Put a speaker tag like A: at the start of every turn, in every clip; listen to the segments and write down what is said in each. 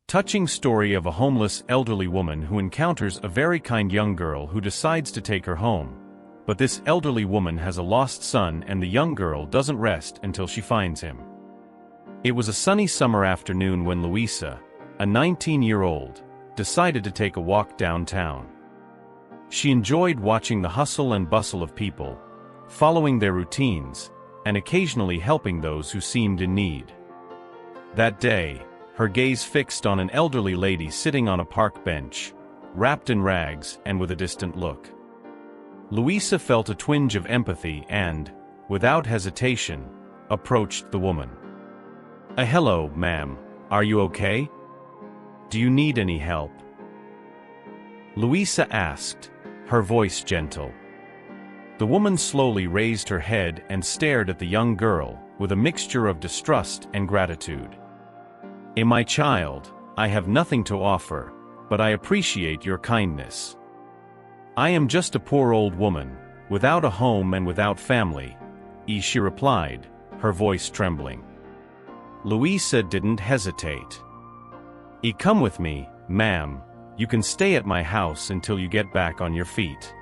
A: Touching story of a homeless elderly woman who encounters a very kind young girl who decides to take her home. But this elderly woman has a lost son and the young girl doesn't rest until she finds him. It was a sunny summer afternoon when Louisa, a 19-year-old, decided to take a walk downtown. She enjoyed watching the hustle and bustle of people, following their routines, and occasionally helping those who seemed in need. That day, her gaze fixed on an elderly lady sitting on a park bench, wrapped in rags and with a distant look. Louisa felt a twinge of empathy and, without hesitation, approached the woman. Hello, ma'am. Are you okay? Do you need any help?" Louisa asked, her voice gentle. The woman slowly raised her head and stared at the young girl with a mixture of distrust and gratitude. "My child, I have nothing to offer, but I appreciate your kindness. I am just a poor old woman, without a home and without family," she replied, her voice trembling. Louisa didn't hesitate. "Come with me, ma'am. You can stay at my house until you get back on your feet.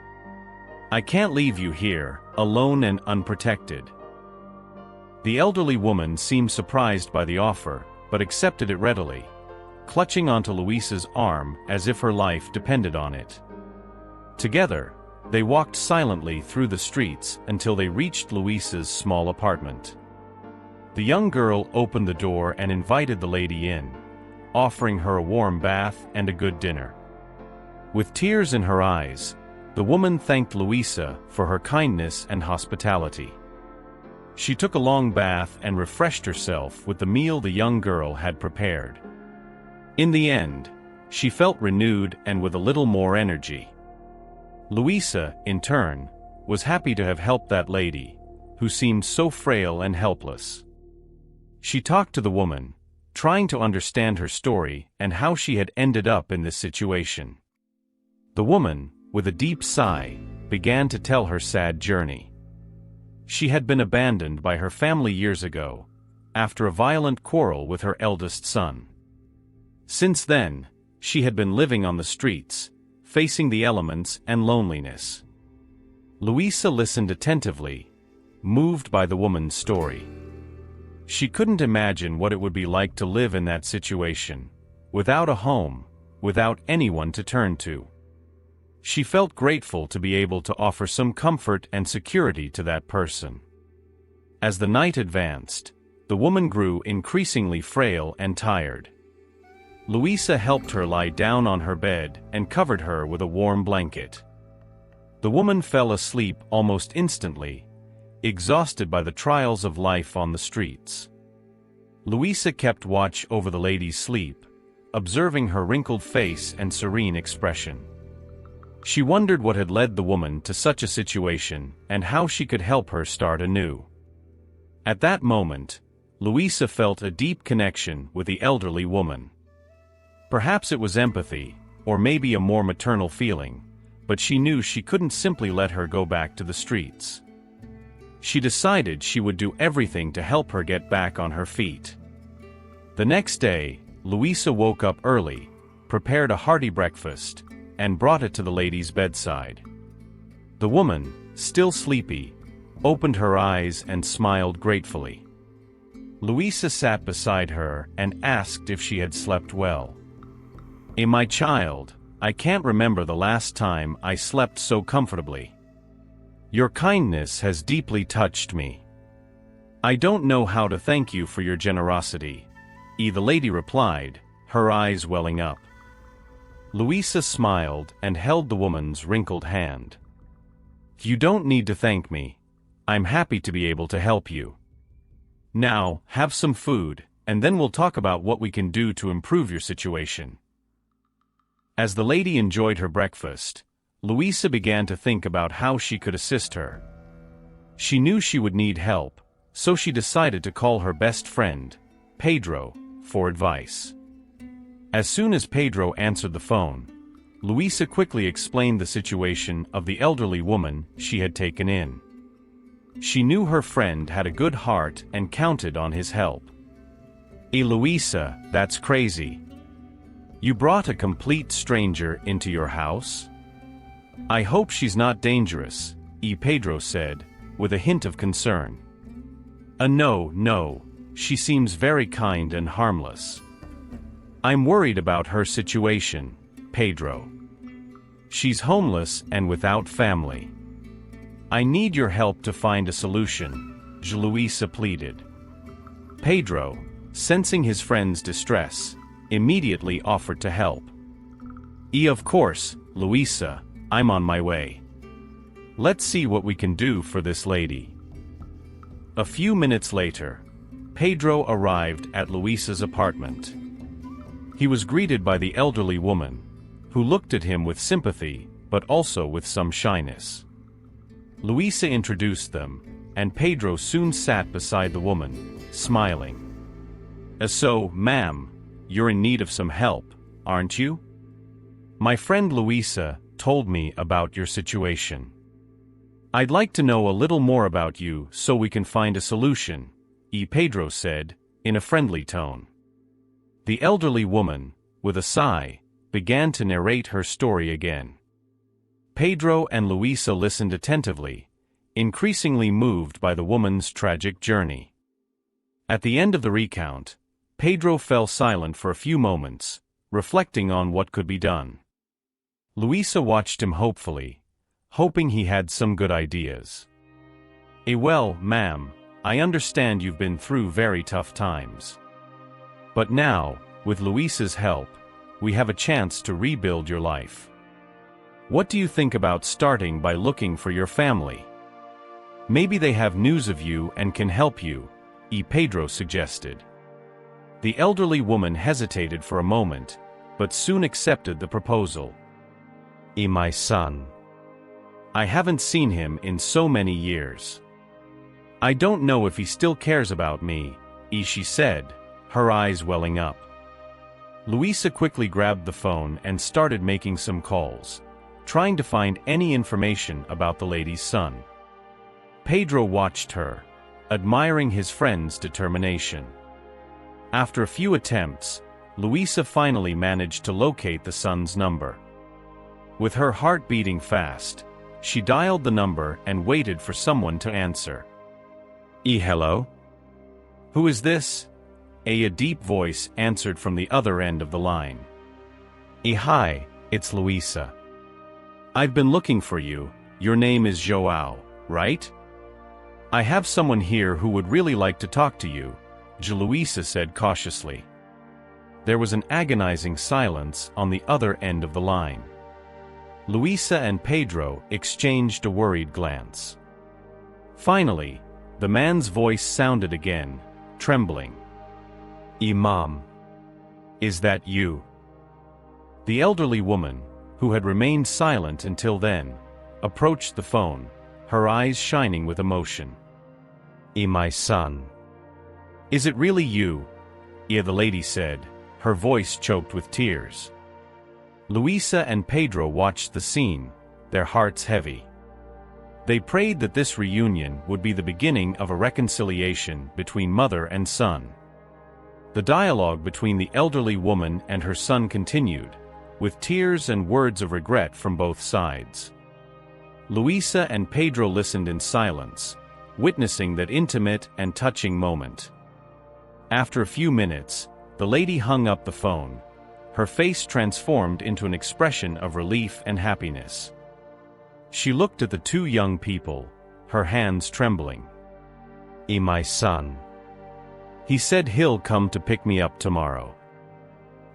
A: I can't leave you here, alone and unprotected." The elderly woman seemed surprised by the offer, but accepted it readily, clutching onto Louisa's arm as if her life depended on it. Together, they walked silently through the streets until they reached Louisa's small apartment. The young girl opened the door and invited the lady in, offering her a warm bath and a good dinner. With tears in her eyes, the woman thanked Louisa for her kindness and hospitality. She took a long bath and refreshed herself with the meal the young girl had prepared. In the end, she felt renewed and with a little more energy. Louisa, in turn, was happy to have helped that lady, who seemed so frail and helpless. She talked to the woman, trying to understand her story and how she had ended up in this situation. The woman, with a deep sigh, began to tell her sad journey. She had been abandoned by her family years ago, after a violent quarrel with her eldest son. Since then, she had been living on the streets, facing the elements and loneliness. Louisa listened attentively, moved by the woman's story. She couldn't imagine what it would be like to live in that situation, without a home, without anyone to turn to. She felt grateful to be able to offer some comfort and security to that person. As the night advanced, the woman grew increasingly frail and tired. Louisa helped her lie down on her bed and covered her with a warm blanket. The woman fell asleep almost instantly, exhausted by the trials of life on the streets. Louisa kept watch over the lady's sleep, observing her wrinkled face and serene expression. She wondered what had led the woman to such a situation and how she could help her start anew. At that moment, Louisa felt a deep connection with the elderly woman. Perhaps it was empathy, or maybe a more maternal feeling, but she knew she couldn't simply let her go back to the streets. She decided she would do everything to help her get back on her feet. The next day, Louisa woke up early, prepared a hearty breakfast, and brought it to the lady's bedside. The woman, still sleepy, opened her eyes and smiled gratefully. Louisa sat beside her and asked if she had slept well. "My child, I can't remember the last time I slept so comfortably. Your kindness has deeply touched me. I don't know how to thank you for your generosity," the lady replied, her eyes welling up. Louisa smiled and held the woman's wrinkled hand. "You don't need to thank me. I'm happy to be able to help you. Now, have some food, and then we'll talk about what we can do to improve your situation." As the lady enjoyed her breakfast, Louisa began to think about how she could assist her. She knew she would need help, so she decided to call her best friend, Pedro, for advice. As soon as Pedro answered the phone, Louisa quickly explained the situation of the elderly woman she had taken in. She knew her friend had a good heart and counted on his help. Louisa, that's crazy. You brought a complete stranger into your house? I hope she's not dangerous, Pedro said, with a hint of concern. No, she seems very kind and harmless. I'm worried about her situation, Pedro. She's homeless and without family. I need your help to find a solution, Luisa pleaded. Pedro, sensing his friend's distress, immediately offered to help. Of course, Luisa, I'm on my way. Let's see what we can do for this lady. A few minutes later, Pedro arrived at Luisa's apartment. He was greeted by the elderly woman, who looked at him with sympathy, but also with some shyness. Luisa introduced them, and Pedro soon sat beside the woman, smiling. So, ma'am, you're in need of some help, aren't you? My friend Luisa told me about your situation. I'd like to know a little more about you so we can find a solution, Pedro said, in a friendly tone. The elderly woman, with a sigh, began to narrate her story again. Pedro and Luisa listened attentively, increasingly moved by the woman's tragic journey. At the end of the recount, Pedro fell silent for a few moments, reflecting on what could be done. Luisa watched him hopefully, hoping he had some good ideas. Well, ma'am, I understand you've been through very tough times. But now, with Luisa's help, we have a chance to rebuild your life. What do you think about starting by looking for your family? Maybe they have news of you and can help you, Pedro suggested. The elderly woman hesitated for a moment, but soon accepted the proposal. My son. I haven't seen him in so many years. I don't know if he still cares about me, she said, her eyes welling up. Luisa quickly grabbed the phone and started making some calls, trying to find any information about the lady's son. Pedro watched her, admiring his friend's determination. After a few attempts, Luisa finally managed to locate the son's number. With her heart beating fast, she dialed the number and waited for someone to answer. Hello? Who is this? A deep voice answered from the other end of the line. Hi, it's Luisa. I've been looking for you. Your name is Joao, right? I have someone here who would really like to talk to you, Luisa said cautiously. There was an agonizing silence on the other end of the line. Luisa and Pedro exchanged a worried glance. Finally, the man's voice sounded again, trembling. Mom. Is that you? The elderly woman, who had remained silent until then, approached the phone, her eyes shining with emotion. My son. Is it really you? The lady said, her voice choked with tears. Luisa and Pedro watched the scene, their hearts heavy. They prayed that this reunion would be the beginning of a reconciliation between mother and son. The dialogue between the elderly woman and her son continued, with tears and words of regret from both sides. Luisa and Pedro listened in silence, witnessing that intimate and touching moment. After a few minutes, the lady hung up the phone, her face transformed into an expression of relief and happiness. She looked at the two young people, her hands trembling. My son. He said he'll come to pick me up tomorrow.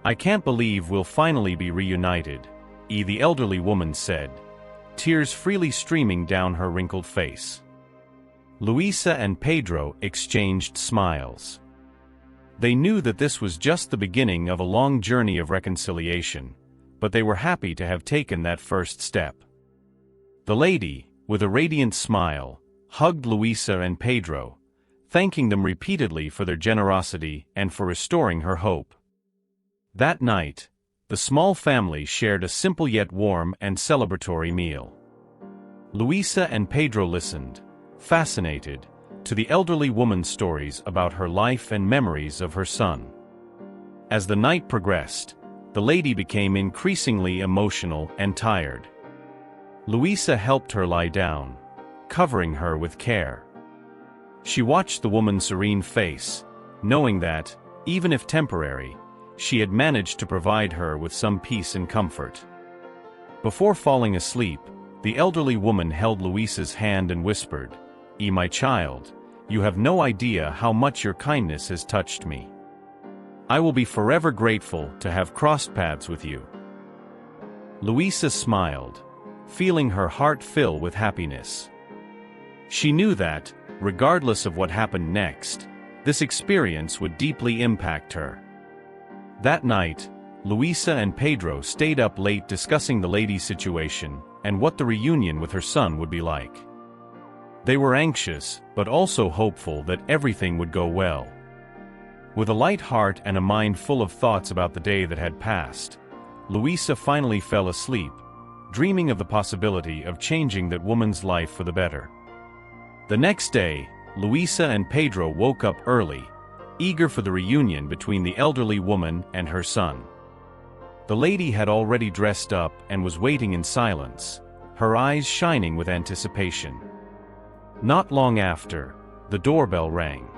A: I can't believe we'll finally be reunited, the elderly woman said, tears freely streaming down her wrinkled face. Luisa and Pedro exchanged smiles. They knew that this was just the beginning of a long journey of reconciliation, but they were happy to have taken that first step. The lady, with a radiant smile, hugged Luisa and Pedro, thanking them repeatedly for their generosity and for restoring her hope. That night, the small family shared a simple yet warm and celebratory meal. Luisa and Pedro listened, fascinated, to the elderly woman's stories about her life and memories of her son. As the night progressed, the lady became increasingly emotional and tired. Luisa helped her lie down, covering her with care. She watched the woman's serene face, knowing that, even if temporary, she had managed to provide her with some peace and comfort. Before falling asleep, the elderly woman held Luisa's hand and whispered, "My child, you have no idea how much your kindness has touched me. I will be forever grateful to have crossed paths with you." Luisa smiled, feeling her heart fill with happiness. She knew that, regardless of what happened next, this experience would deeply impact her. That night, Luisa and Pedro stayed up late discussing the lady's situation and what the reunion with her son would be like. They were anxious, but also hopeful that everything would go well. With a light heart and a mind full of thoughts about the day that had passed, Luisa finally fell asleep, dreaming of the possibility of changing that woman's life for the better. The next day, Luisa and Pedro woke up early, eager for the reunion between the elderly woman and her son. The lady had already dressed up and was waiting in silence, her eyes shining with anticipation. Not long after, the doorbell rang.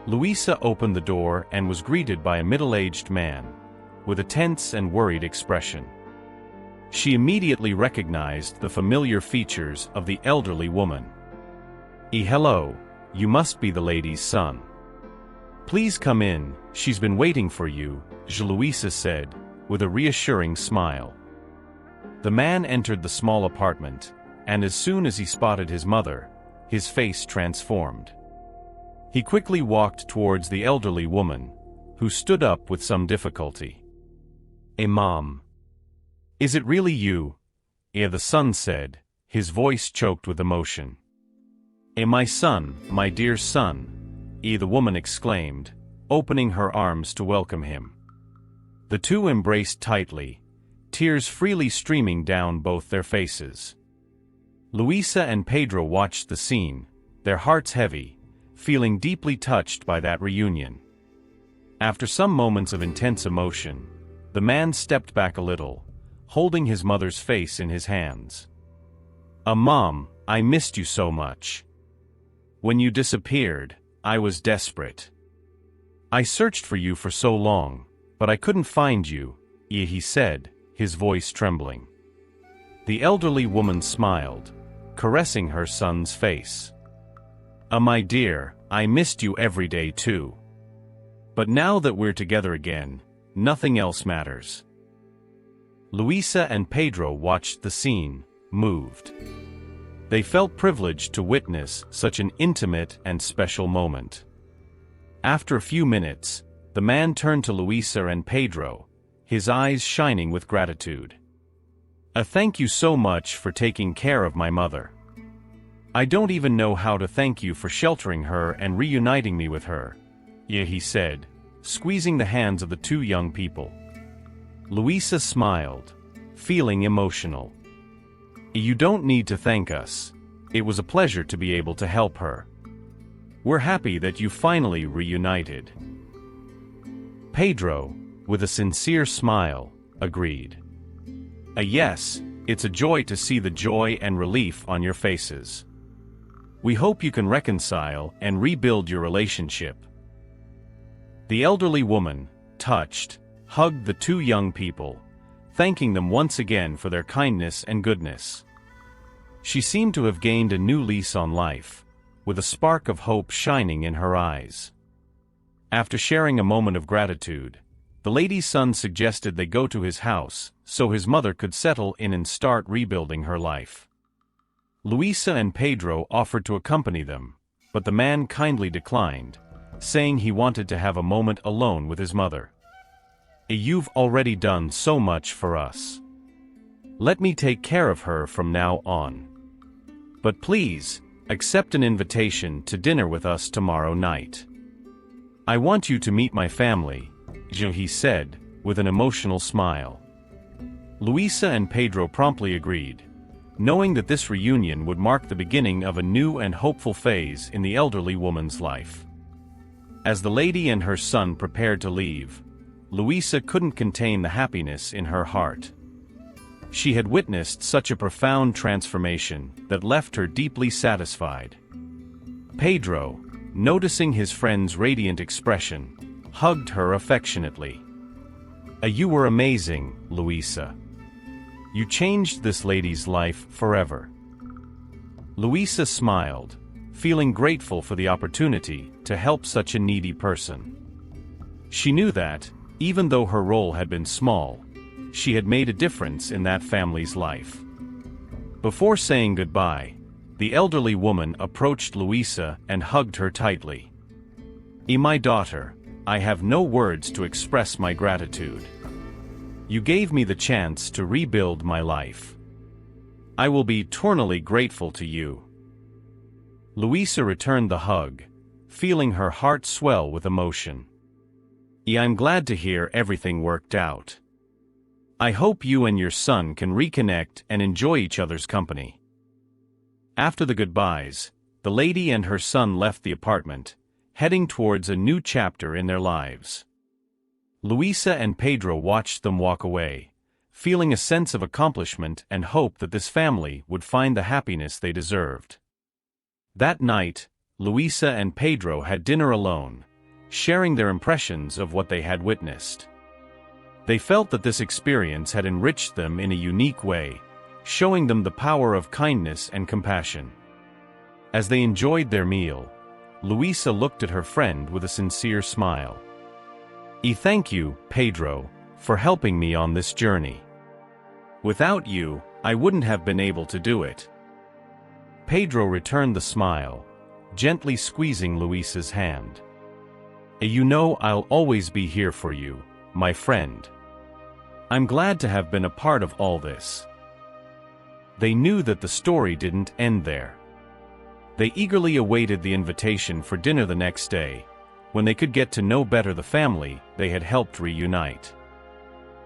A: Luisa opened the door and was greeted by a middle-aged man, with a tense and worried expression. She immediately recognized the familiar features of the elderly woman. Hello, you must be the lady's son. Please come in, she's been waiting for you, Luisa said, with a reassuring smile. The man entered the small apartment, and as soon as he spotted his mother, his face transformed. He quickly walked towards the elderly woman, who stood up with some difficulty. Mom. Is it really you? The son said, his voice choked with emotion. My son, my dear son, the woman exclaimed, opening her arms to welcome him. The two embraced tightly, tears freely streaming down both their faces. Luisa and Pedro watched the scene, their hearts heavy, feeling deeply touched by that reunion. After some moments of intense emotion, the man stepped back a little, holding his mother's face in his hands. Mom, I missed you so much. When you disappeared, I was desperate. I searched for you for so long, but I couldn't find you, he said, his voice trembling. The elderly woman smiled, caressing her son's face. My dear, I missed you every day too. But now that we're together again, nothing else matters. Luisa and Pedro watched the scene, moved. They felt privileged to witness such an intimate and special moment. After a few minutes, the man turned to Luisa and Pedro, his eyes shining with gratitude. Thank you so much for taking care of my mother. I don't even know how to thank you for sheltering her and reuniting me with her, he said, squeezing the hands of the two young people. Luisa smiled, feeling emotional. You don't need to thank us. It was a pleasure to be able to help her. We're happy that you finally reunited. Pedro, with a sincere smile, agreed. Yes, it's a joy to see the joy and relief on your faces. We hope you can reconcile and rebuild your relationship. The elderly woman, touched, hugged the two young people, thanking them once again for their kindness and goodness. She seemed to have gained a new lease on life, with a spark of hope shining in her eyes. After sharing a moment of gratitude, the lady's son suggested they go to his house so his mother could settle in and start rebuilding her life. Luisa and Pedro offered to accompany them, but the man kindly declined, saying he wanted to have a moment alone with his mother. You've already done so much for us. Let me take care of her from now on. But please, accept an invitation to dinner with us tomorrow night. I want you to meet my family, he said, with an emotional smile. Luisa and Pedro promptly agreed, knowing that this reunion would mark the beginning of a new and hopeful phase in the elderly woman's life. As the lady and her son prepared to leave, Luisa couldn't contain the happiness in her heart. She had witnessed such a profound transformation that left her deeply satisfied. Pedro, noticing his friend's radiant expression, hugged her affectionately. You were amazing, Luisa. You changed this lady's life forever." Luisa smiled, feeling grateful for the opportunity to help such a needy person. She knew that, even though her role had been small, she had made a difference in that family's life. Before saying goodbye, the elderly woman approached Luisa and hugged her tightly. My daughter, I have no words to express my gratitude. You gave me the chance to rebuild my life. I will be eternally grateful to you." Luisa returned the hug, feeling her heart swell with emotion. "I'm glad to hear everything worked out. I hope you and your son can reconnect and enjoy each other's company." After the goodbyes, the lady and her son left the apartment, heading towards a new chapter in their lives. Luisa and Pedro watched them walk away, feeling a sense of accomplishment and hope that this family would find the happiness they deserved. That night, Luisa and Pedro had dinner alone, sharing their impressions of what they had witnessed. They felt that this experience had enriched them in a unique way, showing them the power of kindness and compassion. As they enjoyed their meal, Luisa looked at her friend with a sincere smile. Thank you, Pedro, for helping me on this journey. Without you, I wouldn't have been able to do it." Pedro returned the smile, gently squeezing Luisa's hand. You know I'll always be here for you, my friend. I'm glad to have been a part of all this." They knew that the story didn't end there. They eagerly awaited the invitation for dinner the next day, when they could get to know better the family they had helped reunite.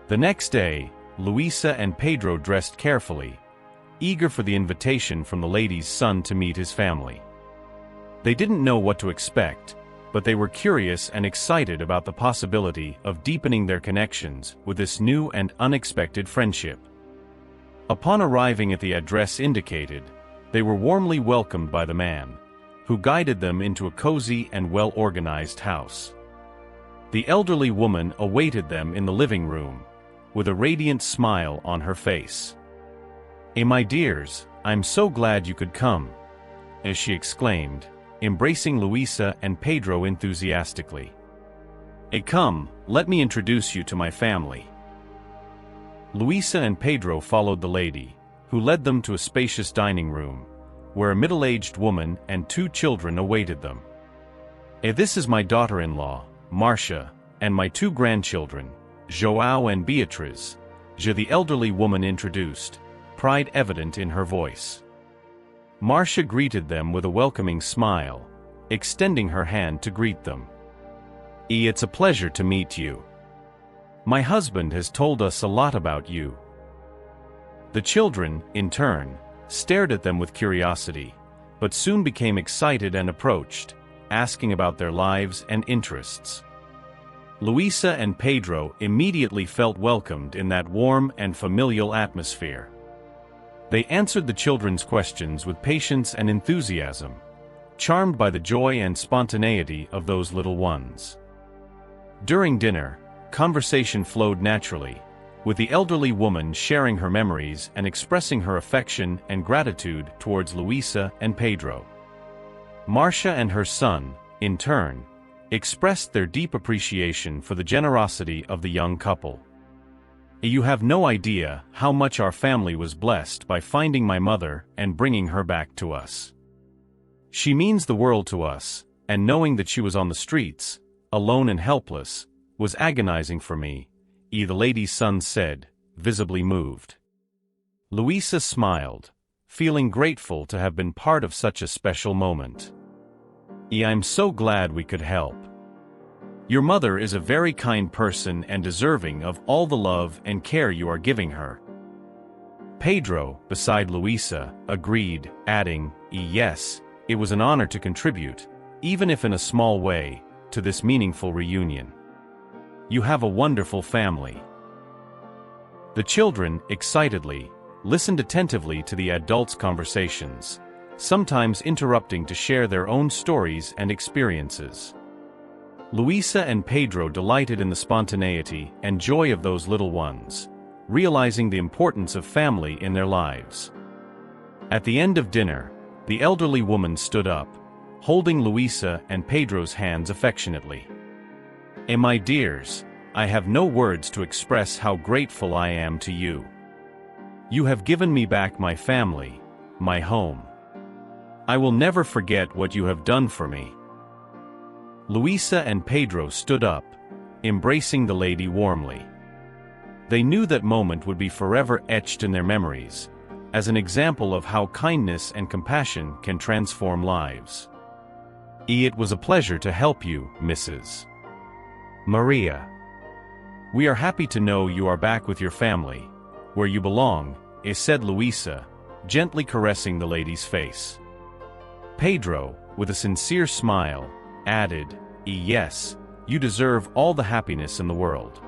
A: The next day, Luisa and Pedro dressed carefully, eager for the invitation from the lady's son to meet his family. They didn't know what to expect, but they were curious and excited about the possibility of deepening their connections with this new and unexpected friendship. Upon arriving at the address indicated, they were warmly welcomed by the man, who guided them into a cozy and well-organized house. The elderly woman awaited them in the living room, with a radiant smile on her face. My dears, I'm so glad you could come," as she exclaimed, embracing Luisa and Pedro enthusiastically. Come, let me introduce you to my family." Luisa and Pedro followed the lady, who led them to a spacious dining room, where a middle-aged woman and 2 children awaited them. This is my daughter-in-law, Marcia, and my 2 grandchildren, João and Beatriz," the elderly woman introduced, pride evident in her voice. Marcia greeted them with a welcoming smile, extending her hand to greet them. It's a pleasure to meet you. My husband has told us a lot about you." The children, in turn, stared at them with curiosity, but soon became excited and approached, asking about their lives and interests. Luisa and Pedro immediately felt welcomed in that warm and familial atmosphere. They answered the children's questions with patience and enthusiasm, charmed by the joy and spontaneity of those little ones. During dinner, conversation flowed naturally, with the elderly woman sharing her memories and expressing her affection and gratitude towards Luisa and Pedro. Marcia and her son, in turn, expressed their deep appreciation for the generosity of the young couple. You have no idea how much our family was blessed by finding my mother and bringing her back to us. She means the world to us, and knowing that she was on the streets, alone and helpless, was agonizing for me, the lady's son said, visibly moved. Luisa smiled, feeling grateful to have been part of such a special moment. I'm so glad we could help. Your mother is a very kind person and deserving of all the love and care you are giving her. Pedro, beside Luisa, agreed, adding, yes, it was an honor to contribute, even if in a small way, to this meaningful reunion. You have a wonderful family." The children, excitedly, listened attentively to the adults' conversations, sometimes interrupting to share their own stories and experiences. Luisa and Pedro delighted in the spontaneity and joy of those little ones, realizing the importance of family in their lives. At the end of dinner, the elderly woman stood up, holding Luisa and Pedro's hands affectionately. My dears, I have no words to express how grateful I am to you. You have given me back my family, my home. I will never forget what you have done for me." Luisa and Pedro stood up, embracing the lady warmly. They knew that moment would be forever etched in their memories, as an example of how kindness and compassion can transform lives. "It was a pleasure to help you, Mrs. Maria. We are happy to know you are back with your family, where you belong," said Luisa, gently caressing the lady's face. Pedro, with a sincere smile, added, "Yes, you deserve all the happiness in the world.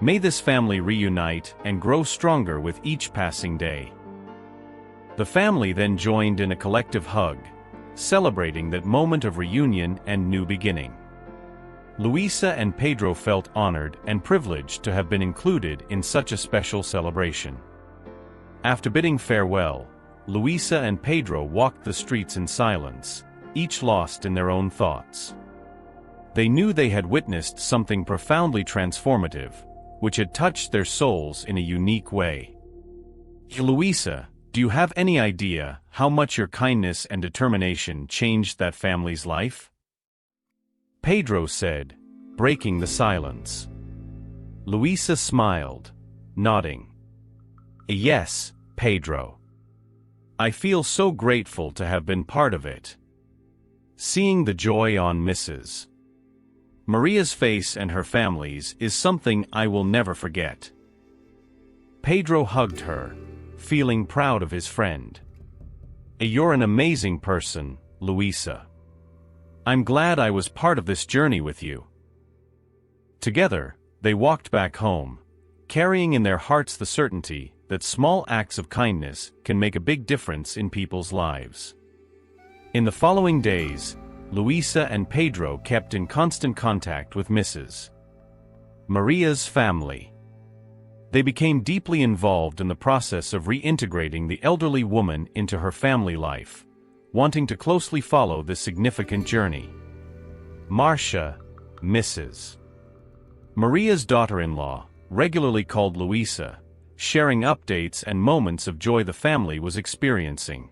A: May this family reunite and grow stronger with each passing day." The family then joined in a collective hug, celebrating that moment of reunion and new beginning. Luisa and Pedro felt honored and privileged to have been included in such a special celebration. After bidding farewell, Luisa and Pedro walked the streets in silence, each lost in their own thoughts. They knew they had witnessed something profoundly transformative, which had touched their souls in a unique way. "Luisa, do you have any idea how much your kindness and determination changed that family's life?" Pedro said, breaking the silence. Luisa smiled, nodding. "Yes, Pedro. I feel so grateful to have been part of it." Seeing the joy on Mrs. Maria's face and her family's is something I will never forget. Pedro hugged her, feeling proud of his friend. "You're an amazing person, Luisa. I'm glad I was part of this journey with you." Together, they walked back home, carrying in their hearts the certainty that small acts of kindness can make a big difference in people's lives. In the following days, Luisa and Pedro kept in constant contact with Mrs. Maria's family. They became deeply involved in the process of reintegrating the elderly woman into her family life, wanting to closely follow this significant journey. Marcia, Mrs. Maria's daughter-in-law, regularly called Luisa, sharing updates and moments of joy the family was experiencing.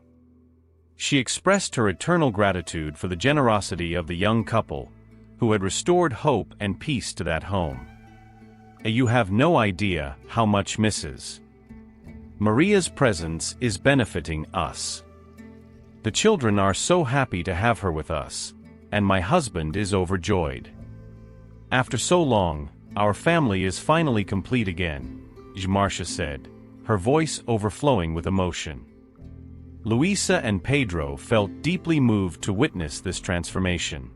A: She expressed her eternal gratitude for the generosity of the young couple, who had restored hope and peace to that home. "You have no idea how much Mrs. Maria's presence is benefiting us. The children are so happy to have her with us, and my husband is overjoyed. After so long, our family is finally complete again," Marcia said, her voice overflowing with emotion. Luisa and Pedro felt deeply moved to witness this transformation.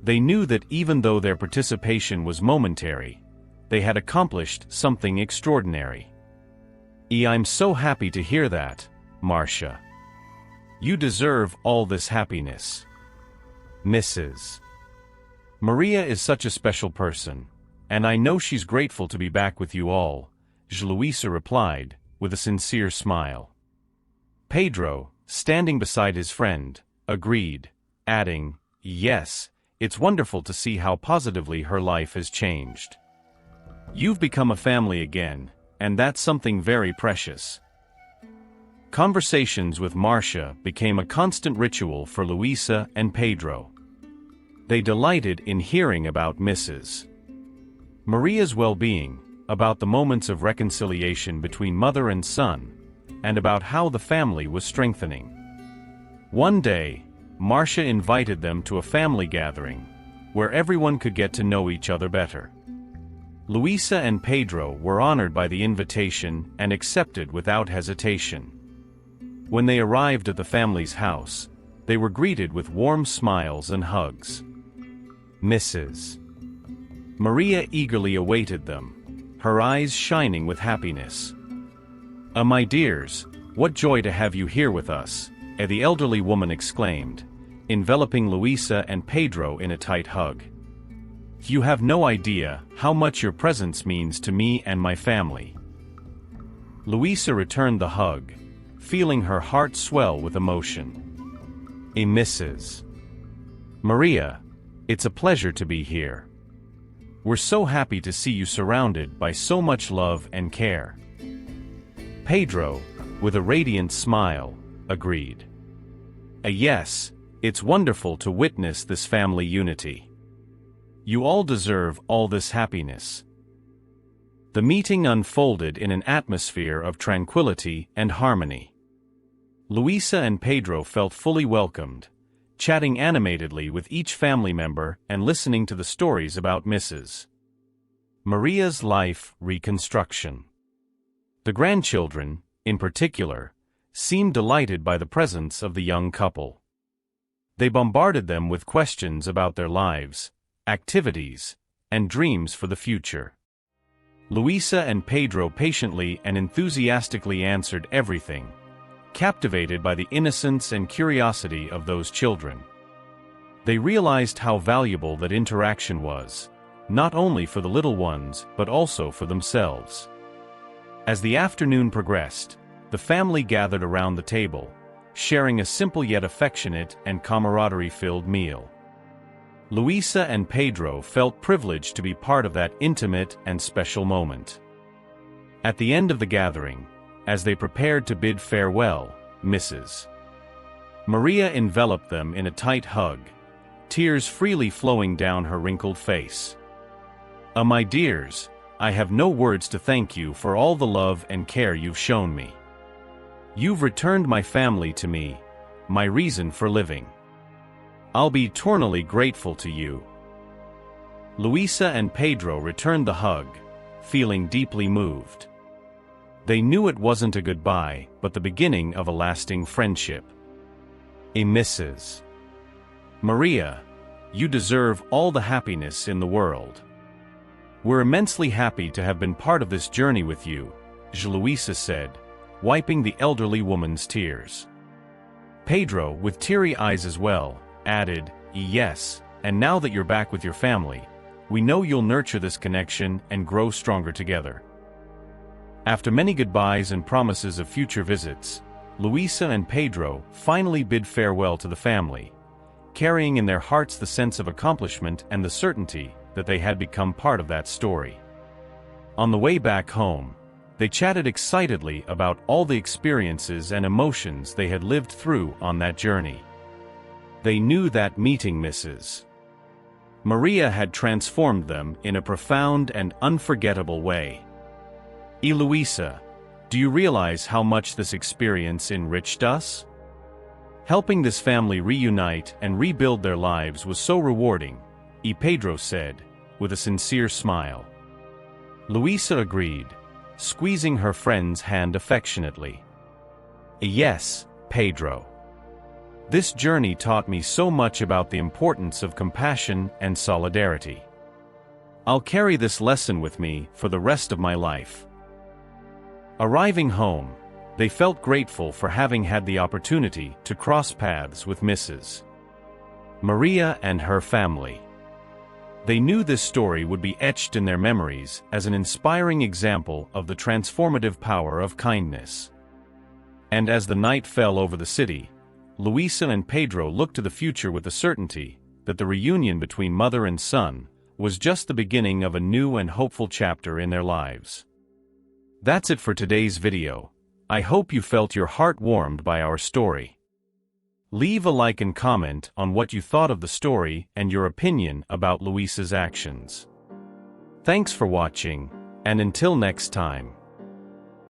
A: They knew that even though their participation was momentary, they had accomplished something extraordinary. "I'm so happy to hear that, Marcia. You deserve all this happiness. Mrs. Maria is such a special person, and I know she's grateful to be back with you all," Luisa replied, with a sincere smile. Pedro, standing beside his friend, agreed, adding, "Yes, it's wonderful to see how positively her life has changed. You've become a family again, and that's something very precious." Conversations with Marcia became a constant ritual for Luisa and Pedro. They delighted in hearing about Mrs. Maria's well-being, about the moments of reconciliation between mother and son, and about how the family was strengthening. One day, Marcia invited them to a family gathering, where everyone could get to know each other better. Luisa and Pedro were honored by the invitation and accepted without hesitation. When they arrived at the family's house, they were greeted with warm smiles and hugs. Mrs. Maria eagerly awaited them, her eyes shining with happiness. My dears, what joy to have you here with us," the elderly woman exclaimed, enveloping Luisa and Pedro in a tight hug. "You have no idea how much your presence means to me and my family." Luisa returned the hug, feeling her heart swell with emotion. Mrs. Maria, it's a pleasure to be here. We're so happy to see you surrounded by so much love and care. Pedro, with a radiant smile, agreed. Yes, it's wonderful to witness this family unity. You all deserve all this happiness." The meeting unfolded in an atmosphere of tranquility and harmony. Luisa and Pedro felt fully welcomed, chatting animatedly with each family member and listening to the stories about Mrs. Maria's life reconstruction. The grandchildren, in particular, seemed delighted by the presence of the young couple. They bombarded them with questions about their lives, activities, and dreams for the future. Luisa and Pedro patiently and enthusiastically answered everything, captivated by the innocence and curiosity of those children. They realized how valuable that interaction was, not only for the little ones but also for themselves. As the afternoon progressed, the family gathered around the table, sharing a simple yet affectionate and camaraderie-filled meal. Luisa and Pedro felt privileged to be part of that intimate and special moment. At the end of the gathering, as they prepared to bid farewell, Mrs. Maria enveloped them in a tight hug, tears freely flowing down her wrinkled face. My dears, I have no words to thank you for all the love and care you've shown me. You've returned my family to me, my reason for living. I'll be eternally grateful to you." Luisa and Pedro returned the hug, feeling deeply moved. They knew it wasn't a goodbye, but the beginning of a lasting friendship. Mrs. Maria, you deserve all the happiness in the world. We're immensely happy to have been part of this journey with you, Luisa said, wiping the elderly woman's tears. Pedro, with teary eyes as well, added, "Yes, and now that you're back with your family, we know you'll nurture this connection and grow stronger together." After many goodbyes and promises of future visits, Luisa and Pedro finally bid farewell to the family, carrying in their hearts the sense of accomplishment and the certainty that they had become part of that story. On the way back home, they chatted excitedly about all the experiences and emotions they had lived through on that journey. They knew that meeting Mrs. Maria had transformed them in a profound and unforgettable way. Luisa, do you realize how much this experience enriched us? Helping this family reunite and rebuild their lives was so rewarding, Pedro said, with a sincere smile. Luisa agreed, squeezing her friend's hand affectionately. Yes, Pedro. This journey taught me so much about the importance of compassion and solidarity. I'll carry this lesson with me for the rest of my life. Arriving home, they felt grateful for having had the opportunity to cross paths with Mrs. Maria and her family. They knew this story would be etched in their memories as an inspiring example of the transformative power of kindness. And as the night fell over the city, Luisa and Pedro looked to the future with the certainty that the reunion between mother and son was just the beginning of a new and hopeful chapter in their lives. That's it for today's video. I hope you felt your heart warmed by our story. Leave a like and comment on what you thought of the story and your opinion about Luisa's actions. Thanks for watching, and until next time.